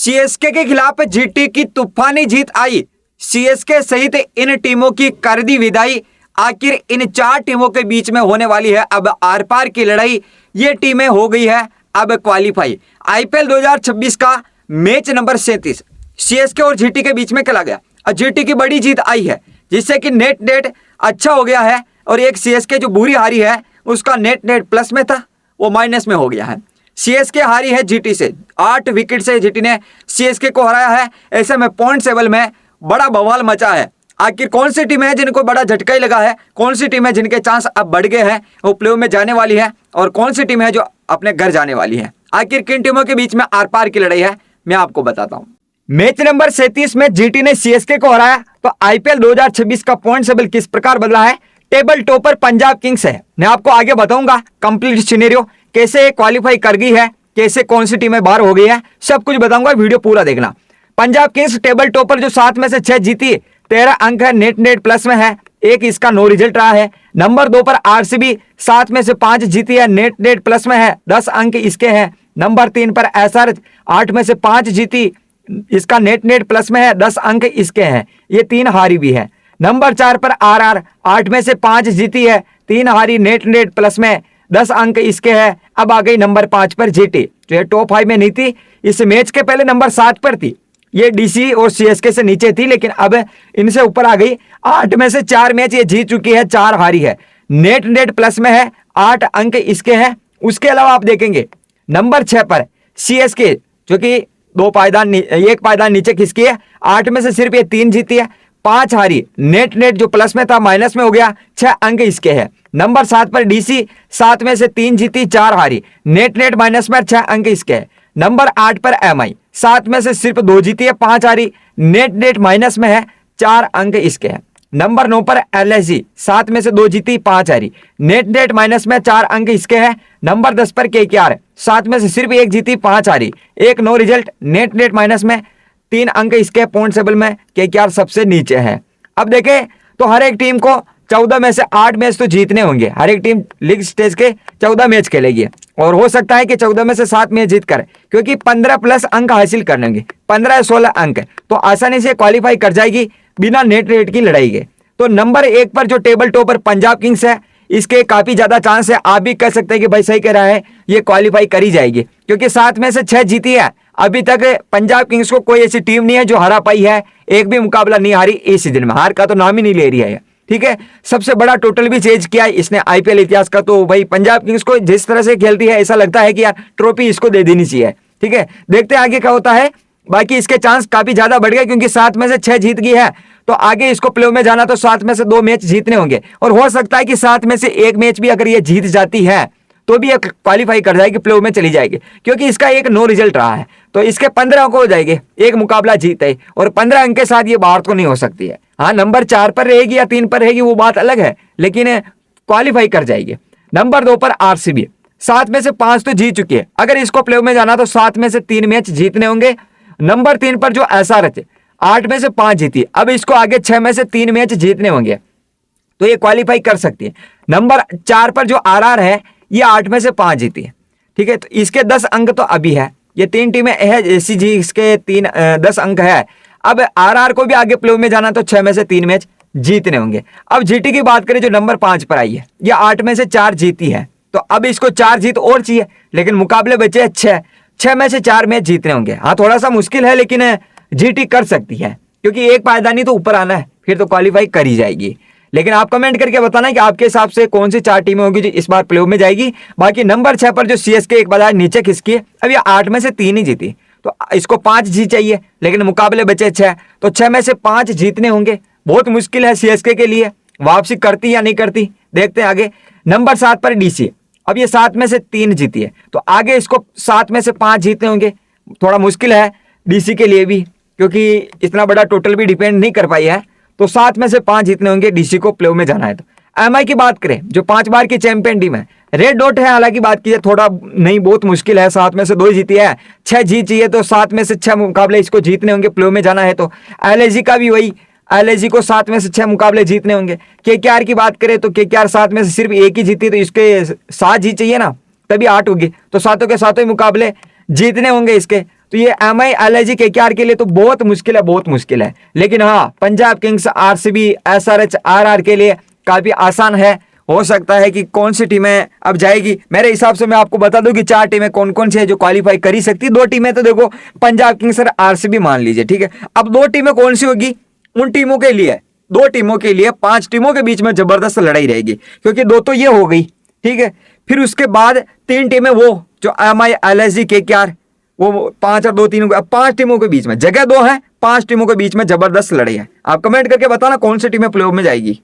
CSK के खिलाफ GT की तूफानी जीत आई। सीएसके सहित इन टीमों की कर दी विदाई। आखिर इन चार टीमों के बीच में होने वाली है अब आर पार की लड़ाई। ये टीमें हो गई है अब क्वालिफाई। आईपीएल 2026 का मैच नंबर 37 सीएसके और जीटी के बीच में खेला गया और जीटी की बड़ी जीत आई है, जिससे कि नेट नेट अच्छा हो गया है। और एक सीएसके जो बुरी हारी है उसका नेट नेट प्लस में था, वो माइनस में हो गया है। सीएसके हारी है जीटी से 8 विकेट से जीटी ने सीएसके को हराया है। ऐसे में पॉइंट टेबल में बड़ा बवाल मचा है। आखिर कौन सी टीम है जिनको बड़ा झटका ही लगा है, कौन सी टीम है जिनके चांस अब बढ़ गए हैं, वो प्लेऑफ में जाने वाली है, और कौन सी टीम है जो अपने घर जाने वाली है। आखिर किन टीमों के बीच में आर पार की लड़ाई है, मैं आपको बताता हूं। मैच नंबर 37 में जीटी ने सीएसके को हराया। तो आईपीएल 2026 का पॉइंट टेबल किस प्रकार बदला है। टेबल टॉपर पंजाब किंग्स है। मैं आपको आगे बताऊंगा कंप्लीट सिनेरियो, कैसे क्वालिफाई कर गई है, कैसे कौन सी टीमें बाहर हो गई है, सब कुछ बताऊंगा, वीडियो पूरा देखना। पंजाब किंग्स टेबल टॉपर जो 7 में से 6 जीती, 13 अंक है, नेट नेट प्लस में है, एक इसका नो रिजल्ट रहा है। नंबर 2 पर आरसीबी 7 में से 5 जीती है, नेट नेट प्लस में है, 10 अंक इसके हैं। नंबर 3 पर एसआर 8 में से 5 जीती, इसका नेट नेट प्लस में है, 10 अंक इसके हैं, ये 3 हारी भी है। नंबर 4 पर आरआर 8 में से 5 जीती है, 3 हारी, नेट नेट प्लस में 10 अंक इसके हैं। अब आ गई नंबर 5 पर जीटी, जो टॉप 5 में नहीं थी, इस मैच के पहले नंबर 7 पर थी। ये डीसी और सीएसके से नीचे थी, लेकिन अब इनसे ऊपर आ गई। 8 में से 4 मैच ये जीत चुकी है, 4 हारी है, नेट नेट प्लस में है, 8 अंक इसके हैं। उसके अलावा आप देखेंगे नंबर 6 पर सीएसके, जो कि 1 पायदान नीचे खिसकी है, 8 में से सिर्फ ये 3 जीती है, 5 हारी, नेट नेट जो प्लस में था माइनस में हो गया, 6 अंक इसके हैं। नंबर 7 पर डीसी 7 में से 3 जीती, 4 हारी, नेट नेट माइनस में, 6 अंक इसके हैं। नंबर 8 पर एमआई 7 में से सिर्फ 2 जीती है, 5 हारी, नेट नेट माइनस में है, 4 अंक इसके हैं। नंबर 9 पर एलएसजी 7 में से 2 जीती, 5 हारी, नेट नेट माइनस में, 4 अंक इसके हैं। नंबर 10 पर केकेआर 7 में से सिर्फ 1 जीती, 5 हारी, एक no result, net net minus में, 3 अंक इसके। पॉइंट टेबल में केकेआर सबसे नीचे है। अब देखें तो हर एक टीम को 14 में से 8 मैच तो जीतने होंगे। हर एक टीम लीग स्टेज के 14 मैच खेलेगी, और हो सकता है कि 14 में से 7 मैच जीत कर, क्योंकि 15 प्लस अंक हासिल कर लेंगे, 15 या 16 अंक, तो आसानी से क्वालिफाई कर जाएगी बिना नेट रेट की लड़ाई के। तो नंबर 1 पर जो टेबल टॉपर पंजाब किंग्स है, इसके काफी ज्यादा चांस है। आप भी कह सकते हैं कि भाई सही कह रहा है, ये क्वालिफाई करी जाएगी, क्योंकि 7 में से 6 जीती है। अभी तक पंजाब किंग्स को कोई ऐसी टीम नहीं है जो हरा पाई है, एक भी मुकाबला नहीं हारी इस सीजन में, हार का तो नाम ही नहीं ले रही है। ठीक है, सबसे बड़ा टोटल भी चेंज किया है इसने आईपीएल इतिहास का। तो भाई पंजाब किंग्स को जिस तरह से खेलती है, ऐसा लगता है कि यार ट्रॉफी इसको दे देनी चाहिए। ठीक है, देखते हैं आगे क्या होता है। बाकी इसके चांस काफी ज्यादा बढ़ गए, क्योंकि 7 में से 6 जीत गई है, तो आगे इसको प्लेऑफ में जाना तो 7 में से 2 मैच जीतने होंगे, और हो सकता है कि 7 में से 1 मैच भी अगर ये जीत जाती है तो भी ये क्वालिफाई कर जाएगी, प्लेऑफ में चली जाएगी, क्योंकि इसका एक नो रिजल्ट रहा है। तो इसके 15 अंक हो जाएंगे, एक मुकाबला जीत है, और 15 अंक के साथ ये बाहर तो नहीं हो सकती है। हाँ, नंबर 4 पर रहेगी या 3 पर रहेगी वो बात अलग है, लेकिन क्वालिफाई कर जाएगी। नंबर 2 पर आरसीबी 7 में से 5 तो जीत चुकी है, अगर इसको प्लेऑफ में जाना तो 7 में से 3 मैच जीतने होंगे। नंबर 3 पर जो एसआरएच 8 में से 5 जीती, अब इसको आगे 6 में से 3 मैच जीतने होंगे, तो ये क्वालिफाई कर सकती है। नंबर 4 पर जो आरआर है, ये 8 में से 5 जीती है। ठीक है, तो इसके 10 अंक तो अभी है, ये 3 टीमें है, एसीजी इसके 10 अंक है। अब आरआर को भी आगे प्लेऑफ में जाना तो 6 में से 3 मैच जीतने होंगे। अब जीटी की बात करें जो नंबर 5 पर आई है, ये 8 में से 4 जीती है, तो अब इसको 4 जीत और चाहिए, लेकिन मुकाबले बचे 6 में से 4 मैच जीतने होंगे। हाँ, थोड़ा सा मुश्किल है, लेकिन जीटी कर सकती है, क्योंकि एक पायदानी तो ऊपर आना है, फिर तो क्वालिफाई कर ही जाएगी। लेकिन आप कमेंट करके बताना कि आपके हिसाब से कौन सी 4 टीमें होगी जो इस बार प्लेऑफ में जाएगी। बाकी नंबर 6 पर जो सीएसके एक बार नीचे खिसकी है, अब ये 8 में से 3 ही जीती, तो इसको 5 जीत चाहिए, लेकिन मुकाबले बचे 6, तो 6 में से 5 जीतने होंगे। बहुत मुश्किल है सीएसके के लिए, वापसी करती या नहीं करती, देखते हैं आगे। नंबर 7 पर डीसी, अब ये 7 में से 3 जीती है, तो आगे इसको 7 में से 5 जीतने होंगे। थोड़ा मुश्किल है डीसी के लिए भी, क्योंकि इतना बड़ा टोटल भी डिपेंड नहीं कर पाई है, तो 7 में से 5 जीतने होंगे डीसी को प्लेऑफ में जाना है। तो एमआई की बात करें जो 5 बार की चैंपियन टीम है, रेड डॉट है, हालांकि बात की जाए थोड़ा नहीं बहुत मुश्किल है, 7 में से 2 जीती है, 6 जीत चाहिए, तो 7 में से 6 मुकाबले इसको जीतने होंगे, प्लेऑफ में जाना है। तो एलएसजी का भी वही, एलएसजी को 7 में से 6 मुकाबले जीतने होंगे। केकेआर की बात करें तो केकेआर 7 में से सिर्फ 1 ही जीती, तो इसके 7 जीत चाहिए ना, तभी 8 होगी, तो 7 के 7 मुकाबले जीतने होंगे इसके। तो ये MI LIG KKR के लिए तो बहुत मुश्किल है, बहुत मुश्किल है। लेकिन हाँ, Punjab Kings, RCB, SRH, RR के लिए काफी आसान है। हो सकता है कि कौन सी टीमें अब जाएगी। मेरे हिसाब से मैं आपको बता दूं कि 4 टीमें कौन कौन सी है जो क्वालिफाई कर ही सकती। 2 टीमें तो देखो पंजाब किंग्स और RCB मान लीजिए, ठीक है। अब 2 टीमें कौन सी होगी, उन टीमों के लिए, 2 टीमों के लिए 5 टीमों के बीच में जबरदस्त लड़ाई रहेगी, क्योंकि 2 तो ये हो गई, ठीक है। फिर उसके बाद 3 टीमें वो जो MI LIG KKR, वो 5 और 2 3, अब 5 टीमों के बीच में, जगह 2 है, 5 टीमों के बीच में जबरदस्त लड़ाई है। आप कमेंट करके बताना कौन सी टीमें प्लेऑफ में जाएगी।